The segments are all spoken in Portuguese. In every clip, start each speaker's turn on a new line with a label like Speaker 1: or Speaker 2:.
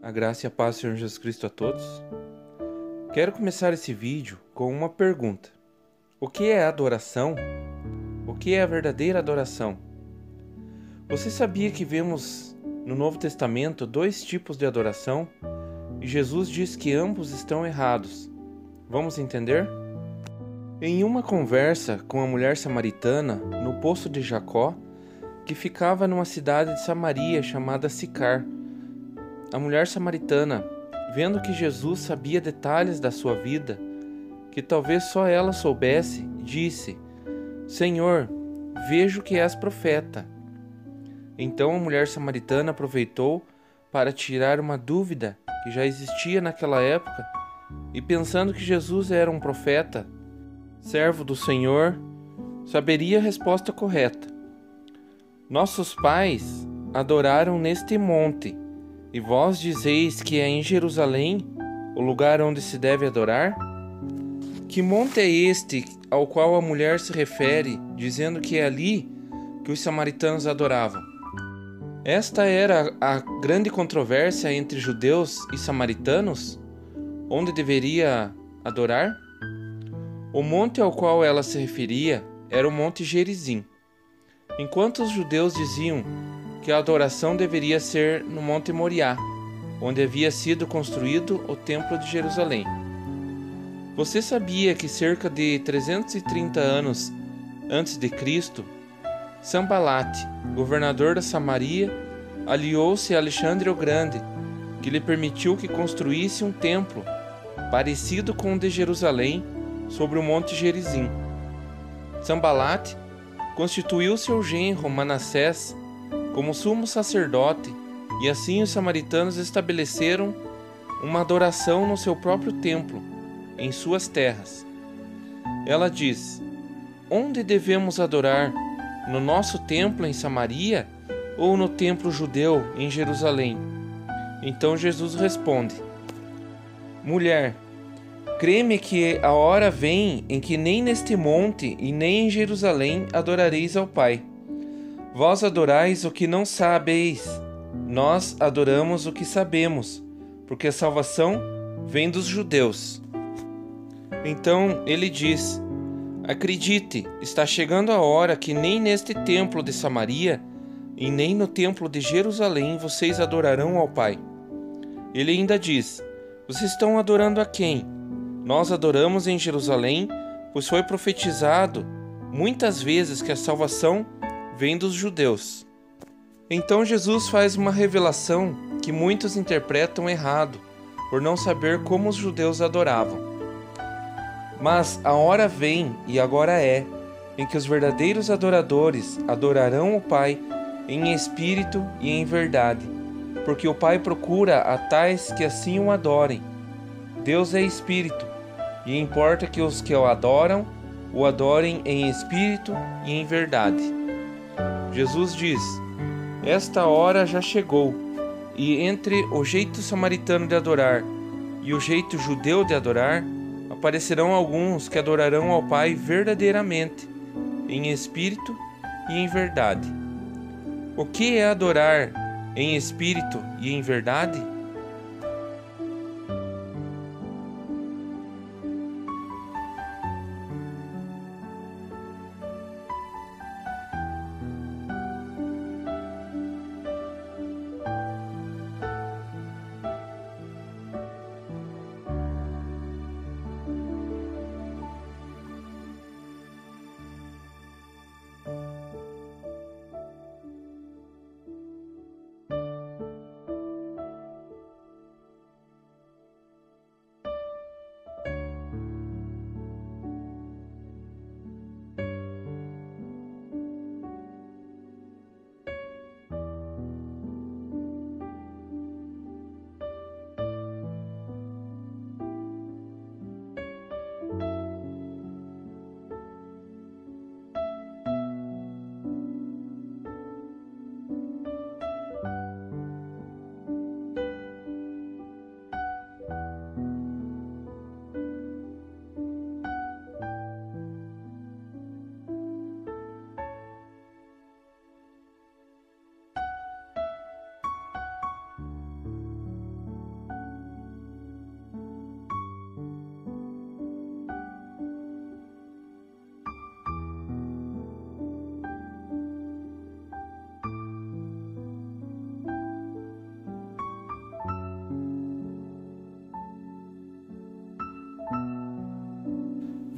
Speaker 1: A graça e a paz do Senhor Jesus Cristo a todos. Quero começar esse vídeo com uma pergunta. O que é adoração? O que é a verdadeira adoração? Você sabia que vemos no Novo Testamento dois tipos de adoração? E Jesus diz que ambos estão errados. Vamos entender? Em uma conversa com a mulher samaritana no poço de Jacó, que ficava numa cidade de Samaria chamada Sicar, a mulher samaritana, vendo que Jesus sabia detalhes da sua vida, que talvez só ela soubesse, disse: Senhor, vejo que és profeta. Então a mulher samaritana aproveitou para tirar uma dúvida que já existia naquela época, e pensando que Jesus era um profeta, servo do Senhor, saberia a resposta correta. Nossos pais adoraram neste monte, e vós dizeis que é em Jerusalém o lugar onde se deve adorar? Que monte é este ao qual a mulher se refere, dizendo que é ali que os samaritanos adoravam? Esta era a grande controvérsia entre judeus e samaritanos, onde deveria adorar? O monte ao qual ela se referia era o Monte Gerizim, enquanto os judeus diziam que a adoração deveria ser no Monte Moriá, onde havia sido construído o Templo de Jerusalém. Você sabia que cerca de 330 anos antes de Cristo, Sanbalate, governador da Samaria, aliou-se a Alexandre o Grande, que lhe permitiu que construísse um templo parecido com o de Jerusalém sobre o Monte Gerizim. Sanbalate constituiu seu genro Manassés como sumo sacerdote, e assim os samaritanos estabeleceram uma adoração no seu próprio templo, em suas terras. Ela diz: onde devemos adorar? No nosso templo em Samaria ou no templo judeu em Jerusalém? Então Jesus responde: mulher, crê-me que a hora vem em que nem neste monte e nem em Jerusalém adorareis ao Pai. Vós adorais o que não sabeis, nós adoramos o que sabemos, porque a salvação vem dos judeus. Então ele diz: acredite, está chegando a hora que nem neste templo de Samaria e nem no templo de Jerusalém vocês adorarão ao Pai. Ele ainda diz: vocês estão adorando a quem? Nós adoramos em Jerusalém, pois foi profetizado muitas vezes que a salvação vem dos judeus. Então Jesus faz uma revelação que muitos interpretam errado, por não saber como os judeus adoravam. Mas a hora vem, e agora é, em que os verdadeiros adoradores adorarão o Pai em espírito e em verdade, porque o Pai procura a tais que assim o adorem. Deus é espírito, e importa que os que o adorem em espírito e em verdade. Jesus diz: esta hora já chegou, e entre o jeito samaritano de adorar e o jeito judeu de adorar, aparecerão alguns que adorarão ao Pai verdadeiramente, em espírito e em verdade. O que é adorar em espírito e em verdade?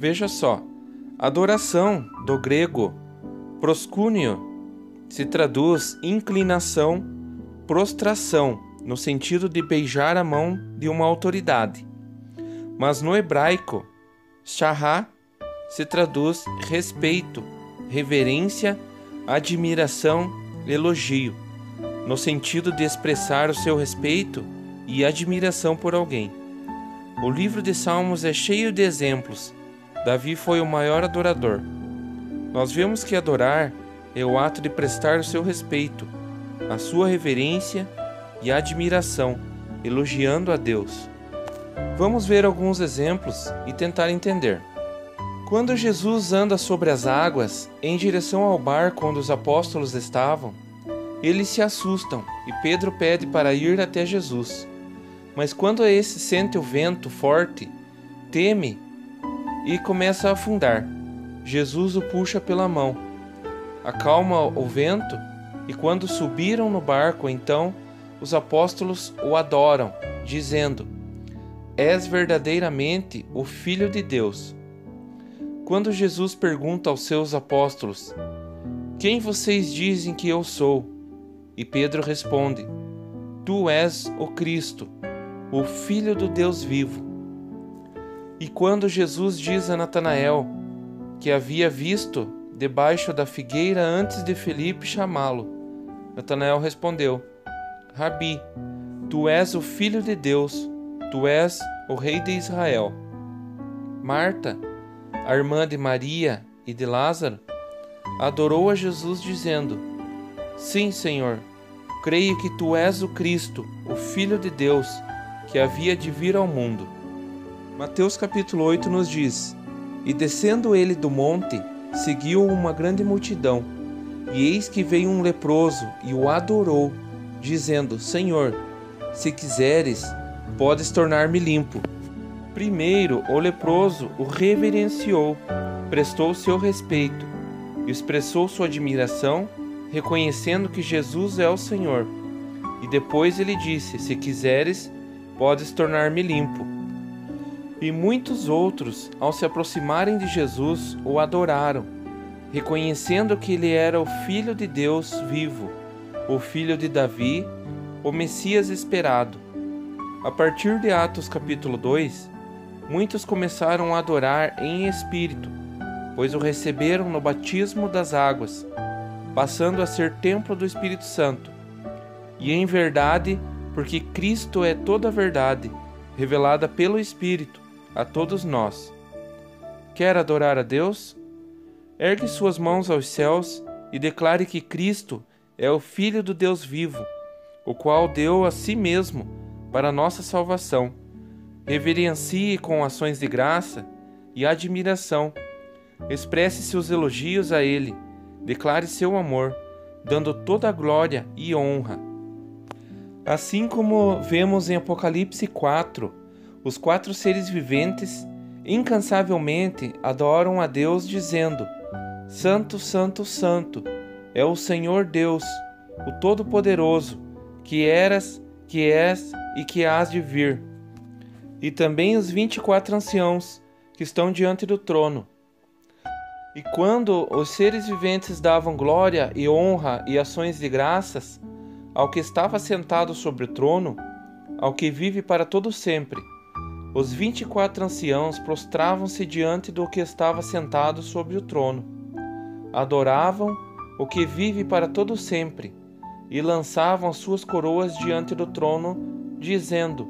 Speaker 1: Veja só, adoração, do grego proskúnio, se traduz inclinação, prostração, no sentido de beijar a mão de uma autoridade. Mas no hebraico, shahá, se traduz respeito, reverência, admiração, elogio, no sentido de expressar o seu respeito e admiração por alguém. O livro de Salmos é cheio de exemplos. Davi foi o maior adorador. Nós vemos que adorar é o ato de prestar o seu respeito, a sua reverência e admiração, elogiando a Deus. Vamos ver alguns exemplos e tentar entender. Quando Jesus anda sobre as águas, em direção ao barco onde os apóstolos estavam, eles se assustam e Pedro pede para ir até Jesus. Mas quando esse sente o vento forte, teme e começa a afundar. Jesus o puxa pela mão, acalma o vento, e quando subiram no barco, então os apóstolos o adoram, dizendo: És verdadeiramente o Filho de Deus. Quando Jesus pergunta aos seus apóstolos: Quem vocês dizem que eu sou? E Pedro responde: Tu és o Cristo, o Filho do Deus vivo. E quando Jesus diz a Natanael que havia visto debaixo da figueira antes de Felipe chamá-lo, Natanael respondeu: Rabi, tu és o Filho de Deus, tu és o Rei de Israel. Marta, a irmã de Maria e de Lázaro, adorou a Jesus dizendo: Sim, Senhor, creio que tu és o Cristo, o Filho de Deus, que havia de vir ao mundo. Mateus capítulo 8 nos diz: E descendo ele do monte, seguiu uma grande multidão, e eis que veio um leproso e o adorou, dizendo: Senhor, se quiseres, podes tornar-me limpo. Primeiro, o leproso o reverenciou, prestou seu respeito, expressou sua admiração, reconhecendo que Jesus é o Senhor. E depois ele disse: Se quiseres, podes tornar-me limpo. E muitos outros, ao se aproximarem de Jesus, o adoraram, reconhecendo que ele era o Filho de Deus vivo, o Filho de Davi, o Messias esperado. A partir de Atos capítulo 2, muitos começaram a adorar em espírito, pois o receberam no batismo das águas, passando a ser templo do Espírito Santo, e em verdade, porque Cristo é toda a verdade, revelada pelo Espírito a todos nós. Quer adorar a Deus? Ergue suas mãos aos céus e declare que Cristo é o Filho do Deus vivo, o qual deu a si mesmo para nossa salvação. Reverencie com ações de graça e admiração. Expresse seus elogios a Ele. Declare seu amor, dando toda a glória e honra. Assim como vemos em Apocalipse 4, os 4 seres viventes incansavelmente adoram a Deus, dizendo: Santo, Santo, Santo é o Senhor Deus, o Todo-Poderoso, que eras, que és e que hás de vir. E também os 24 anciãos que estão diante do trono. E quando os seres viventes davam glória e honra e ações de graças ao que estava sentado sobre o trono, ao que vive para todo sempre, os 24 anciãos prostravam-se diante do que estava sentado sobre o trono. Adoravam o que vive para todo sempre e lançavam as suas coroas diante do trono, dizendo: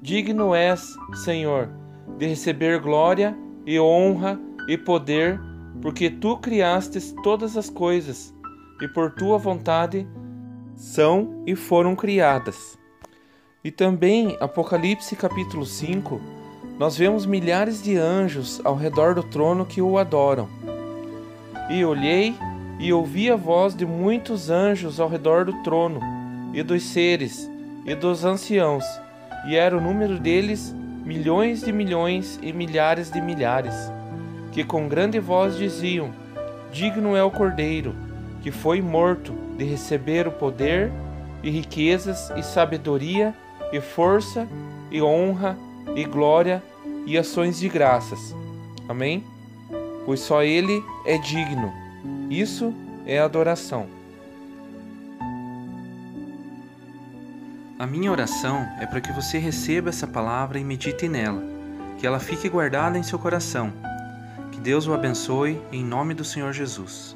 Speaker 1: Digno és, Senhor, de receber glória e honra e poder, porque tu criastes todas as coisas, e por tua vontade são e foram criadas. E também, Apocalipse capítulo 5, nós vemos milhares de anjos ao redor do trono que o adoram. E olhei e ouvi a voz de muitos anjos ao redor do trono, e dos seres, e dos anciãos, e era o número deles milhões de milhões e milhares de milhares, que com grande voz diziam: Digno é o Cordeiro, que foi morto, de receber o poder, e riquezas, e sabedoria, e força, e honra, e glória, e ações de graças. Amém? Pois só Ele é digno. Isso é adoração. A minha oração é para que você receba essa palavra e medite nela, que ela fique guardada em seu coração. Que Deus o abençoe em nome do Senhor Jesus.